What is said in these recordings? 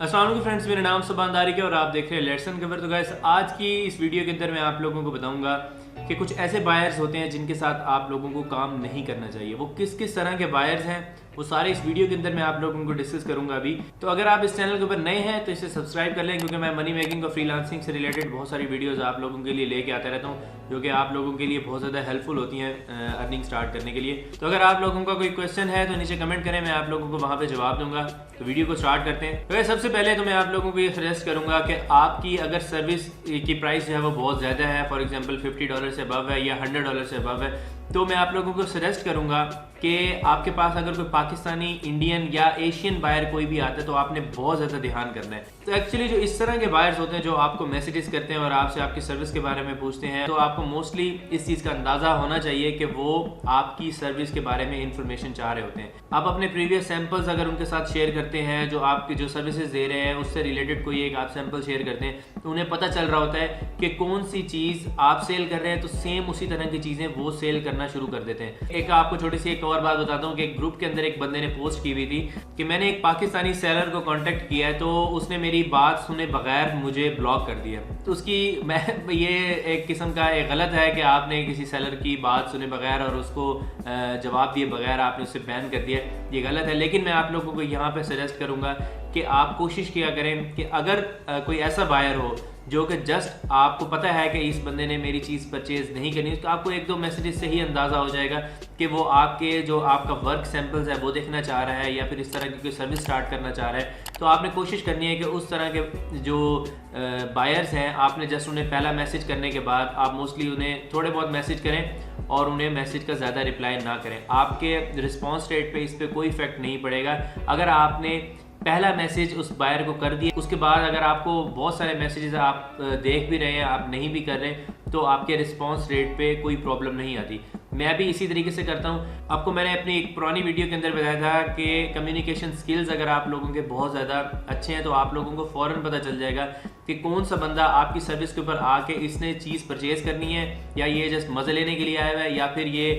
अस्सलाम वालेकुम फ्रेंड्स, मेरा नाम सुभान दारिक है और आप देख रहे हैं लेट्स अनकवर। तो गाइस, आज की इस वीडियो के अंदर मैं आप लोगों को बताऊंगा कि कुछ ऐसे बायर्स होते हैं जिनके साथ आप लोगों को काम नहीं करना चाहिए। वो किस किस तरह के बायर्स हैं वो सारे इस वीडियो के अंदर मैं आप लोगों को डिस्कस करूंगा अभी। तो अगर आप इस चैनल के ऊपर नए हैं तो इसे सब्सक्राइब कर लें, क्योंकि मैं मनी मेकिंग और फ्रीलांसिंग से रिलेटेड बहुत सारी वीडियोस आप लोगों के लिए लेके आता रहता हूँ, जो कि आप लोगों के लिए बहुत ज़्यादा हेल्पफुल होती हैं अर्निंग स्टार्ट करने के लिए। तो अगर आप लोगों का कोई क्वेश्चन है तो नीचे कमेंट करें, मैं आप लोगों को वहाँ पर जवाब दूंगा। तो वीडियो को स्टार्ट करते हैं। तो सबसे पहले तो मैं आप लोगों को ये सजेस्ट करूंगा कि आपकी अगर सर्विस की प्राइस जो है वो बहुत ज़्यादा है, फॉर एग्जांपल $50 से अबव है या $100 से अबव है, तो मैं आप लोगों को सजेस्ट करूंगा कि आपके पास अगर कोई पाकिस्तानी, इंडियन या एशियन बायर कोई भी आता है तो आपने बहुत ज़्यादा ध्यान करना है। तो एक्चुअली जो इस तरह के बायर्स होते हैं जो आपको मैसेजेस करते हैं और आपसे आपकी सर्विस के बारे में पूछते हैं, तो आपको मोस्टली इस चीज़ का अंदाज़ा होना चाहिए कि वो आपकी सर्विस के बारे में इंफॉर्मेशन चाह रहे होते हैं। आप अपने प्रीवियस सैंपल्स अगर उनके साथ शेयर करते हैं, जो आपकी जो सर्विसेज दे रहे हैं उससे रिलेटेड कोई एक आप सैंपल शेयर करते हैं, तो उन्हें पता चल रहा होता है कि कौन सी चीज़ आप सेल कर रहे हैं, तो सेम उसी तरह की चीज़ें वो सेल करना शुरू कर देते हैं। एक आपको छोटी सी एक और बात बताता हूँ कि एक ग्रुप के अंदर एक बंदे ने पोस्ट की हुई थी कि मैंने एक पाकिस्तानी सेलर को कांटेक्ट किया है, तो उसने मेरी बात सुने बगैर मुझे ब्लॉक कर दिया। तो उसकी ये एक किस्म का एक गलत है कि आपने किसी सेलर की बात सुने बगैर और उसको जवाब दिए बगैर आपने उससे बैन कर दिया, ये गलत है। लेकिन मैं आप लोगों को यहाँ पे सजेस्ट करूँगा कि आप कोशिश किया करें कि अगर कोई ऐसा बायर हो जो कि जस्ट आपको पता है कि इस बंदे ने मेरी चीज़ परचेज नहीं करनी, तो आपको एक दो मैसेजेस से ही अंदाज़ा हो जाएगा कि वो आपके जो आपका वर्क सैंपल्स है वो देखना चाह रहा है या फिर इस तरह की कोई सर्विस स्टार्ट करना चाह रहा है। तो आपने कोशिश करनी है कि उस तरह के जो बायर्स हैं, आपने जस्ट उन्हें पहला मैसेज करने के बाद आप मोस्टली उन्हें थोड़े बहुत मैसेज करें और उन्हें मैसेज का ज़्यादा रिप्लाई ना करें। आपके रिस्पॉन्स रेट पे इस पर कोई इफेक्ट नहीं पड़ेगा। अगर आपने पहला मैसेज उस बायर को कर दिया, उसके बाद अगर आपको बहुत सारे मैसेजेस आप देख भी रहे हैं, आप नहीं भी कर रहे, तो आपके रिस्पॉन्स रेट पे कोई प्रॉब्लम नहीं आती। मैं भी इसी तरीके से करता हूँ। आपको मैंने अपनी एक पुरानी वीडियो के अंदर बताया था कि कम्युनिकेशन स्किल्स अगर आप लोगों के बहुत ज़्यादा अच्छे हैं तो आप लोगों को फ़ौरन पता चल जाएगा कि कौन सा बंदा आपकी सर्विस के ऊपर आके इसने चीज़ परचेज करनी है या ये जस्ट मज़े लेने के लिए आया हुआ है, या फिर ये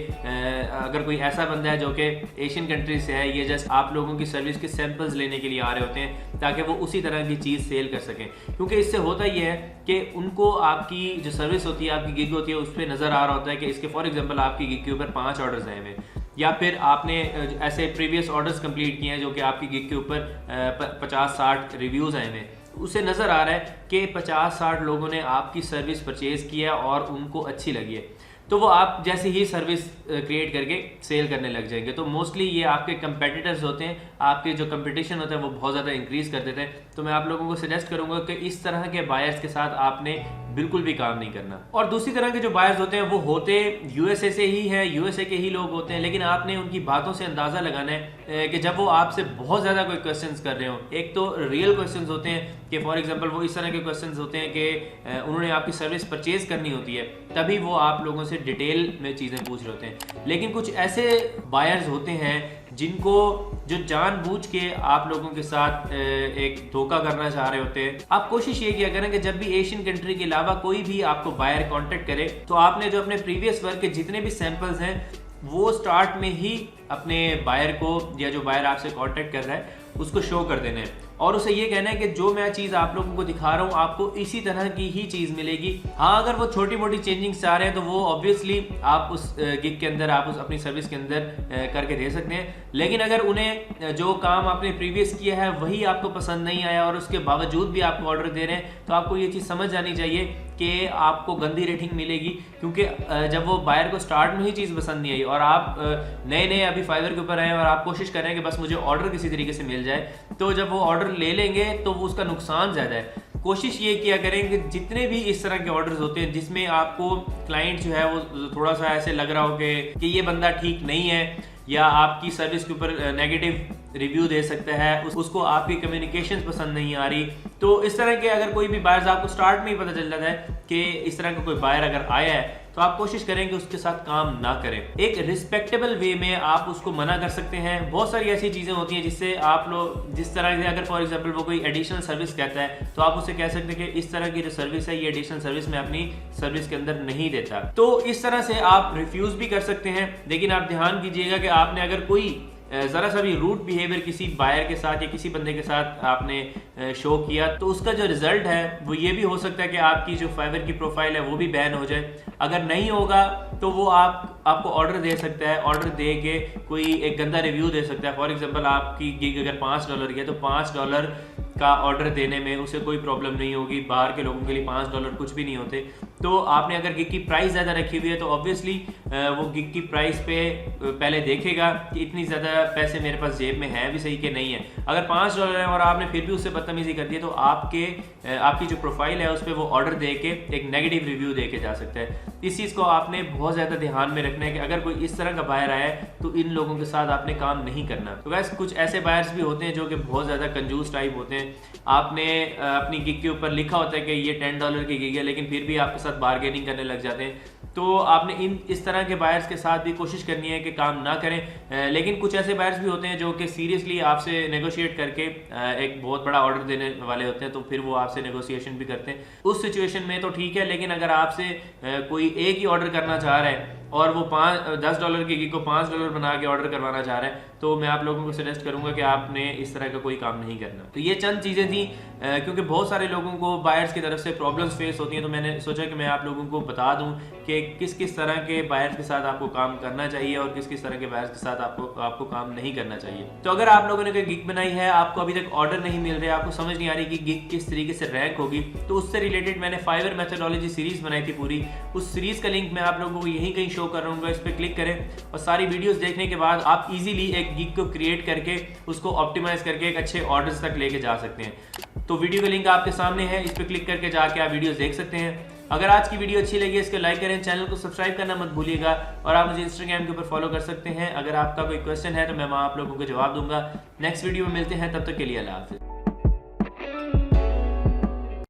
अगर कोई ऐसा बंदा है जो कि एशियन कंट्री से है, ये जस्ट आप लोगों की सर्विस के सैंपल्स लेने के लिए आ रहे होते हैं ताकि वो उसी तरह की चीज़ सेल कर सकें। क्योंकि इससे होता ये है कि उनको आपकी जो सर्विस होती है, आपकी गिग होती है, उस पर नज़र आ रहा होता है कि इसके फॉर एग्जाम्पल आपकी गिग के ऊपर 5 ऑर्डर्स आए हुए, या फिर आपने ऐसे प्रीवियस ऑर्डर्स कंप्लीट किए हैं जो कि आपकी गिग के ऊपर 50-60 रिव्यूज़ आए हैं। उसे नज़र आ रहा है कि 50-60 लोगों ने आपकी सर्विस परचेज़ किया और उनको अच्छी लगी है, तो वो आप जैसे ही सर्विस क्रिएट करके सेल करने लग जाएंगे। तो मोस्टली ये आपके कंपेटिटर्स होते हैं, आपके जो कंपटीशन होता है वो बहुत ज़्यादा इंक्रीज़ कर देते हैं। तो मैं आप लोगों को सजेस्ट करूंगा कि इस तरह के बायर्स के साथ आपने बिल्कुल भी काम नहीं करना। और दूसरी तरह के जो बायर्स होते हैं वो होते यूएसए से ही है, यूएसए के ही लोग होते हैं, लेकिन आपने उनकी बातों से अंदाज़ा लगाना है कि जब वो आपसे बहुत ज़्यादा कोई क्वेश्चंस कर रहे हो, एक तो रियल क्वेश्चंस होते हैं कि फॉर एग्जांपल वो इस तरह के क्वेश्चंस होते हैं कि उन्होंने आपकी सर्विस परचेज करनी होती है, तभी वो आप लोगों से डिटेल में चीज़ें पूछ रहे होते हैं। लेकिन कुछ ऐसे बायर्स होते हैं जिनको जो जानबूझ के आप लोगों के साथ एक धोखा करना चाह रहे होते हैं। आप कोशिश ये किया करें कि जब भी एशियन कंट्री के अलावा कोई भी आपको बायर कांटेक्ट करे, तो आपने जो अपने प्रीवियस वर्क के जितने भी सैंपल्स हैं वो स्टार्ट में ही अपने बायर को या जो बायर आपसे कांटेक्ट कर रहा है उसको शो कर देना है और उसे ये कहना है कि जो मैं चीज़ आप लोगों को दिखा रहा हूँ आपको इसी तरह की ही चीज़ मिलेगी। हाँ, अगर वो छोटी मोटी चेंजिंग्स चाह रहे हैं तो वो ऑब्वियसली आप उस गिग के अंदर, आप उस अपनी सर्विस के अंदर करके दे सकते हैं। लेकिन अगर उन्हें जो काम आपने प्रीवियस किया है वही आपको पसंद नहीं आया और उसके बावजूद भी आपको ऑर्डर दे रहे हैं, तो आपको ये चीज़ समझ जानी चाहिए कि आपको गंदी रेटिंग मिलेगी। क्योंकि जब वो बायर को स्टार्ट में ही चीज़ पसंद नहीं आई और आप नए नए अभी फाइवर के ऊपर आए और आप कोशिश कर रहे हैं कि बस मुझे ऑर्डर किसी तरीके से मिल जाए, तो जब वो ऑर्डर ले लेंगे तो वो उसका नुकसान ज़्यादा है। कोशिश ये किया करें कि जितने भी इस तरह के ऑर्डर्स होते हैं जिसमें आपको क्लाइंट जो है वो थोड़ा सा ऐसे लग रहा हो कि ये बंदा ठीक नहीं है या आपकी सर्विस के ऊपर नेगेटिव रिव्यू दे सकता है, उसको आपकी कम्युनिकेशन पसंद नहीं आ रही, तो इस तरह के अगर कोई भी बायर्स आपको स्टार्ट में ही पता चल जाता है कि इस तरह का कोई बायर अगर आया है, तो आप कोशिश करें कि उसके साथ काम ना करें। एक रिस्पेक्टेबल वे में आप उसको मना कर सकते हैं। बहुत सारी ऐसी चीज़ें होती हैं जिससे आप लोग, जिस तरह से अगर फॉर एग्जांपल वो कोई एडिशनल सर्विस कहता है तो आप उससे कह सकते हैं कि इस तरह की जो सर्विस है ये एडिशनल सर्विस मैं अपनी सर्विस के अंदर नहीं देता। तो इस तरह से आप रिफ्यूज़ भी कर सकते हैं। लेकिन आप ध्यान कीजिएगा कि आपने अगर कोई ज़रा सा भी रूड बिहेवियर किसी बायर के साथ या किसी बंदे के साथ आपने शो किया तो उसका जो रिजल्ट है वो ये भी हो सकता है कि आपकी जो फाइवर की प्रोफाइल है वो भी बैन हो जाए। अगर नहीं होगा तो वो आपको ऑर्डर दे सकता है, ऑर्डर दे के कोई एक गंदा रिव्यू दे सकता है। फॉर एग्जांपल आपकी गिग अगर $5 की है तो $5 का ऑर्डर देने में उसे कोई प्रॉब्लम नहीं होगी। बाहर के लोगों के लिए $5 कुछ भी नहीं होते। तो आपने अगर गिग की प्राइस ज़्यादा रखी हुई है तो ऑब्वियसली वो गिग की प्राइस पे पहले देखेगा कि इतनी ज़्यादा पैसे मेरे पास जेब में है भी सही कि नहीं है। अगर $5 है और आपने फिर भी उससे बदतमीजी कर दी तो आपकी जो प्रोफाइल है उस पर वो ऑर्डर दे के एक नेगेटिव रिव्यू दे के जा सकता है। इस चीज़ को आपने बहुत ज़्यादा ध्यान में रखना है कि अगर कोई इस तरह का बायर आया है तो इन लोगों के साथ आपने काम नहीं करना। तो वैसे कुछ ऐसे बायर्स भी होते हैं जो कि बहुत ज़्यादा कंजूस टाइप होते हैं। आपने अपनी गिग के ऊपर लिखा होता है कि ये $10 की गिग है, लेकिन फिर भी आपके साथ बार्गेनिंग करने लग जाते हैं। तो आपने इस तरह के बायर्स के साथ भी कोशिश करनी है कि काम ना करें। लेकिन कुछ ऐसे बायर्स भी होते हैं जो कि सीरियसली आपसे नेगोशिएट करके एक बहुत बड़ा ऑर्डर देने वाले होते हैं, तो फिर वो आपसे नेगोशिएशन भी करते हैं। उस सिचुएशन में तो ठीक है, लेकिन अगर आपसे कोई एक ही ऑर्डर करना चाह रहा है और वो $10 की गिग को $5 बना के ऑर्डर करवाना चाह रहा है तो मैं आप लोगों को सजेस्ट करूंगा कि आपने इस तरह का कोई काम नहीं करना। तो ये चंद चीज़ें थी, क्योंकि बहुत सारे लोगों को बायर्स की तरफ से प्रॉब्लम्स फेस होती हैं, तो मैंने सोचा कि मैं आप लोगों को बता दूं कि किस किस तरह के बायर्स के साथ आपको काम करना चाहिए और किस किस तरह के बायर्स के साथ आपको काम नहीं करना चाहिए। तो अगर आप लोगों ने कोई गिग बनाई है, आपको अभी तक ऑर्डर नहीं मिल रहे, आपको समझ नहीं आ रही कि गिग किस तरीके से रैंक होगी, तो उससे रिलेटेड मैंने फाइवर मेथोडोलॉजी सीरीज बनाई थी पूरी। उस सीरीज का लिंक मैं आप लोगों को यहीं कहीं शो कर रहा हूँ, इस पर क्लिक करें और सारी वीडियोस देखने के बाद आप इजीली एक गिग को क्रिएट करके उसको ऑप्टिमाइज करके एक अच्छे ऑर्डर्स तक लेके जा सकते हैं। तो वीडियो का लिंक आपके सामने है, इस पर क्लिक करके जाके आप वीडियोस देख सकते हैं। अगर आज की वीडियो अच्छी लगी इसको लाइक करें, चैनल को सब्सक्राइब करना मत भूलिएगा और आप मुझे इंस्टाग्राम के ऊपर फॉलो कर सकते हैं। अगर आपका कोई क्वेश्चन है तो मैं वहाँ आप लोगों को जवाब दूंगा। नेक्स्ट वीडियो में मिलते हैं, तब तक के लिए अल्लाह हाफिज़।